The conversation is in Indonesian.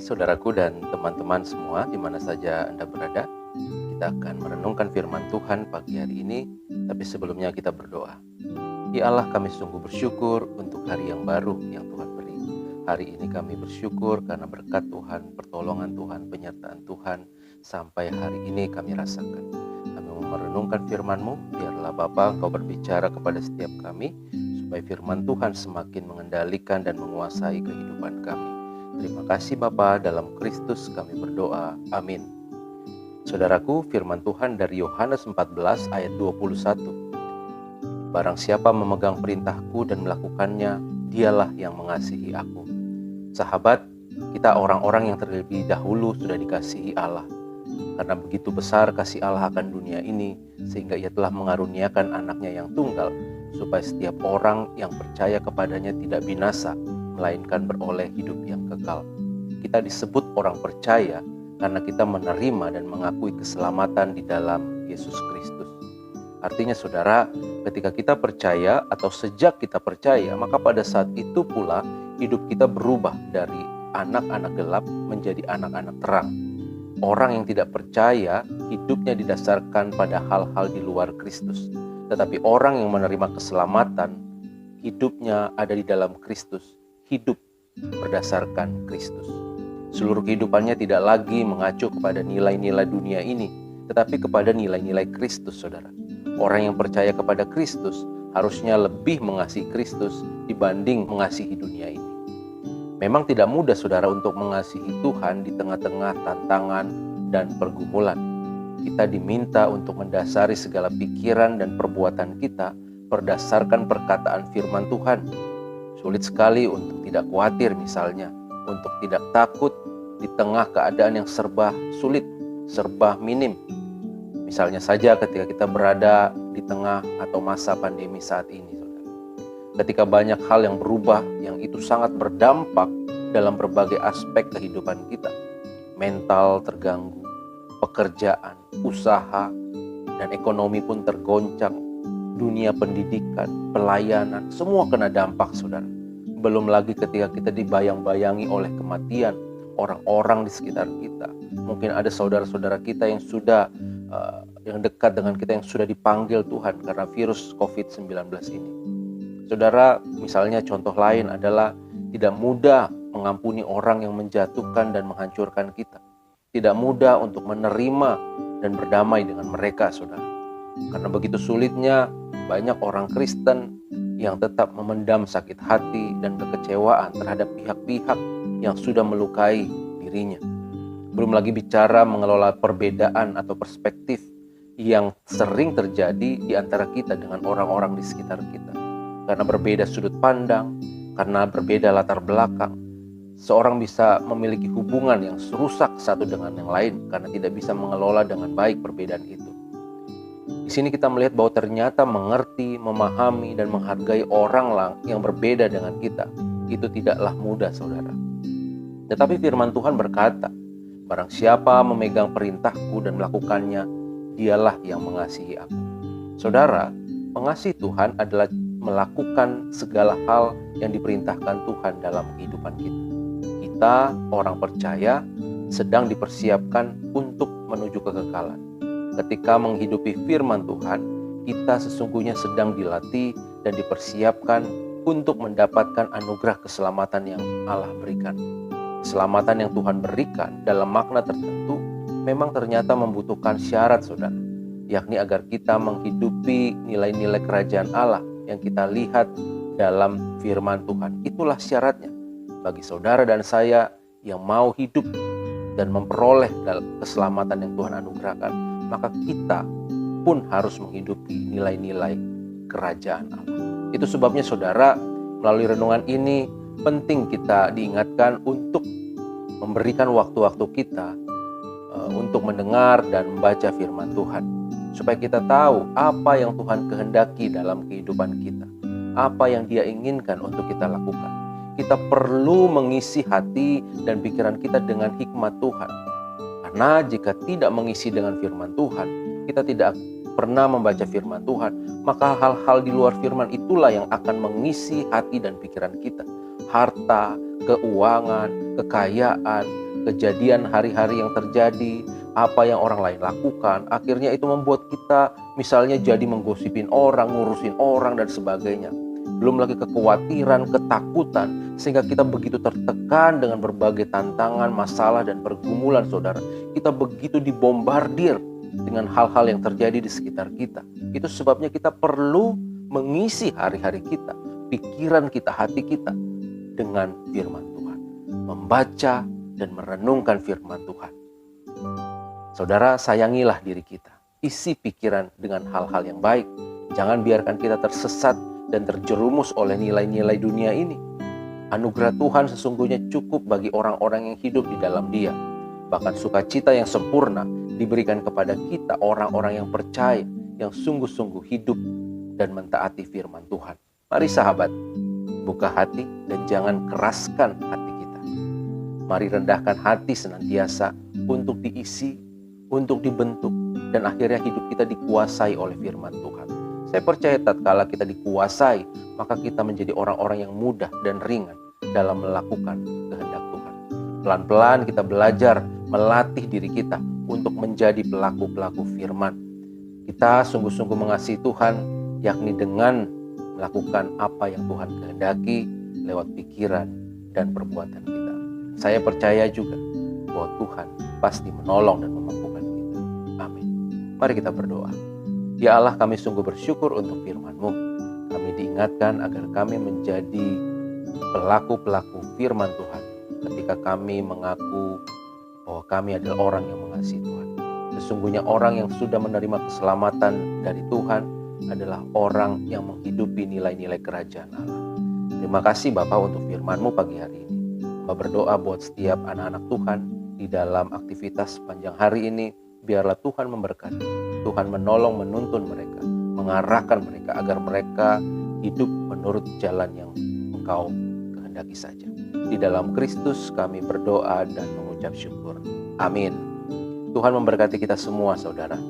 saudaraku dan teman-teman semua di mana saja Anda berada. Kita akan merenungkan firman Tuhan pagi hari ini, tapi sebelumnya kita berdoa. Ya Allah, kami sungguh bersyukur untuk hari yang baru yang Tuhan beri. Hari ini kami bersyukur karena berkat Tuhan, pertolongan Tuhan, penyertaan Tuhan, sampai hari ini kami rasakan. Kami mau merenungkan firman-Mu, biarlah Bapa Engkau berbicara kepada setiap kami, supaya firman Tuhan semakin mengendalikan dan menguasai kehidupan kami. Terima kasih Bapa, dalam Kristus kami berdoa. Amin. Saudaraku, firman Tuhan dari Yohanes 14 ayat 21. Barang siapa memegang perintahku dan melakukannya, dialah yang mengasihi aku. Sahabat, kita orang-orang yang terlebih dahulu sudah dikasihi Allah. Karena begitu besar kasih Allah akan dunia ini, sehingga Ia telah mengaruniakan anaknya yang tunggal, supaya setiap orang yang percaya kepadanya tidak binasa, melainkan beroleh hidup yang kekal. Kita disebut orang percaya karena kita menerima dan mengakui keselamatan di dalam Yesus Kristus. Artinya saudara, ketika kita percaya atau sejak kita percaya, maka pada saat itu pula hidup kita berubah dari anak-anak gelap menjadi anak-anak terang. Orang yang tidak percaya hidupnya didasarkan pada hal-hal di luar Kristus. Tetapi orang yang menerima keselamatan, hidupnya ada di dalam Kristus. Hidup berdasarkan Kristus. Seluruh kehidupannya tidak lagi mengacu kepada nilai-nilai dunia ini, tetapi kepada nilai-nilai Kristus, saudara. Orang yang percaya kepada Kristus harusnya lebih mengasihi Kristus dibanding mengasihi dunia ini. Memang tidak mudah, saudara, untuk mengasihi Tuhan di tengah-tengah tantangan dan pergumulan. Kita diminta untuk mendasari segala pikiran dan perbuatan kita berdasarkan perkataan firman Tuhan. Sulit sekali untuk tidak khawatir misalnya, untuk tidak takut di tengah keadaan yang serba sulit, serba minim. Misalnya saja ketika kita berada di tengah atau masa pandemi saat ini, saudara. Ketika banyak hal yang berubah, yang itu sangat berdampak dalam berbagai aspek kehidupan kita. Mental terganggu, pekerjaan, usaha, dan ekonomi pun tergoncang. Dunia pendidikan, pelayanan, semua kena dampak, saudara. Belum lagi ketika kita dibayang-bayangi oleh kematian orang-orang di sekitar kita. Mungkin ada saudara-saudara kita yang sudah yang dekat dengan kita yang sudah dipanggil Tuhan karena virus COVID-19 ini. Saudara, misalnya contoh lain adalah tidak mudah mengampuni orang yang menjatuhkan dan menghancurkan kita. Tidak mudah untuk menerima dan berdamai dengan mereka, saudara. Karena begitu sulitnya, banyak orang Kristen yang tetap memendam sakit hati dan kekecewaan terhadap pihak-pihak yang sudah melukai dirinya. Belum lagi bicara mengelola perbedaan atau perspektif yang sering terjadi di antara kita dengan orang-orang di sekitar kita. Karena berbeda sudut pandang, karena berbeda latar belakang, seorang bisa memiliki hubungan yang rusak satu dengan yang lain karena tidak bisa mengelola dengan baik perbedaan itu. Di sini kita melihat bahwa ternyata mengerti, memahami, dan menghargai orang yang berbeda dengan kita, itu tidaklah mudah, saudara. Tetapi firman Tuhan berkata, barang siapa memegang perintahku dan melakukannya, dialah yang mengasihi aku. Saudara, mengasihi Tuhan adalah melakukan segala hal yang diperintahkan Tuhan dalam kehidupan kita. Kita, orang percaya, sedang dipersiapkan untuk menuju kekekalan. Ketika menghidupi firman Tuhan, kita sesungguhnya sedang dilatih dan dipersiapkan untuk mendapatkan anugerah keselamatan yang Allah berikan. Keselamatan yang Tuhan berikan dalam makna tertentu memang ternyata membutuhkan syarat, saudara, yakni agar kita menghidupi nilai-nilai kerajaan Allah yang kita lihat dalam firman Tuhan. Itulah syaratnya bagi saudara dan saya yang mau hidup dan memperoleh keselamatan yang Tuhan anugerahkan. Maka kita pun harus menghidupi nilai-nilai kerajaan Allah. Itu sebabnya saudara, melalui renungan ini penting kita diingatkan untuk memberikan waktu-waktu kita untuk mendengar dan membaca firman Tuhan. Supaya kita tahu apa yang Tuhan kehendaki dalam kehidupan kita. Apa yang Dia inginkan untuk kita lakukan. Kita perlu mengisi hati dan pikiran kita dengan hikmat Tuhan. Karena jika tidak mengisi dengan firman Tuhan, kita tidak pernah membaca firman Tuhan, maka hal-hal di luar firman itulah yang akan mengisi hati dan pikiran kita. Harta, keuangan, kekayaan, kejadian hari-hari yang terjadi, apa yang orang lain lakukan, akhirnya itu membuat kita misalnya jadi menggosipin orang, ngurusin orang dan sebagainya. Belum lagi kekhawatiran, ketakutan, sehingga kita begitu tertekan dengan berbagai tantangan, masalah dan pergumulan saudara. Kita begitu dibombardir dengan hal-hal yang terjadi di sekitar kita. Itu sebabnya kita perlu mengisi hari-hari kita, pikiran kita, hati kita dengan firman Tuhan. Membaca dan merenungkan firman Tuhan. Saudara, sayangilah diri kita. Isi pikiran dengan hal-hal yang baik. Jangan biarkan kita tersesat dan terjerumus oleh nilai-nilai dunia ini. Anugerah Tuhan sesungguhnya cukup bagi orang-orang yang hidup di dalam Dia. Bahkan sukacita yang sempurna diberikan kepada kita, orang-orang yang percaya, yang sungguh-sungguh hidup dan mentaati firman Tuhan. Mari sahabat, buka hati dan jangan keraskan hati kita. Mari rendahkan hati senantiasa untuk diisi, untuk dibentuk, dan akhirnya hidup kita dikuasai oleh firman Tuhan. Saya percaya tatkala kita dikuasai, maka kita menjadi orang-orang yang mudah dan ringan dalam melakukan kehendak Tuhan. Pelan-pelan kita belajar melatih diri kita untuk menjadi pelaku-pelaku firman. Kita sungguh-sungguh mengasihi Tuhan, yakni dengan melakukan apa yang Tuhan kehendaki lewat pikiran dan perbuatan kita. Saya percaya juga bahwa Tuhan pasti menolong dan memampukan kita. Amin. Mari kita berdoa. Ya Allah, kami sungguh bersyukur untuk firman-Mu. Kami diingatkan agar kami menjadi pelaku-pelaku firman Tuhan ketika kami mengaku bahwa kami adalah orang yang mengasihi Tuhan. Sesungguhnya orang yang sudah menerima keselamatan dari Tuhan adalah orang yang menghidupi nilai-nilai kerajaan Allah. Terima kasih Bapak untuk firman-Mu pagi hari ini. Hamba berdoa buat setiap anak-anak Tuhan di dalam aktivitas sepanjang hari ini. Biarlah Tuhan memberkati, Tuhan menolong, menuntun mereka, mengarahkan mereka agar mereka hidup menurut jalan yang Engkau kehendaki saja. Di dalam Kristus kami berdoa dan mengucap syukur. Amin. Tuhan memberkati kita semua saudara.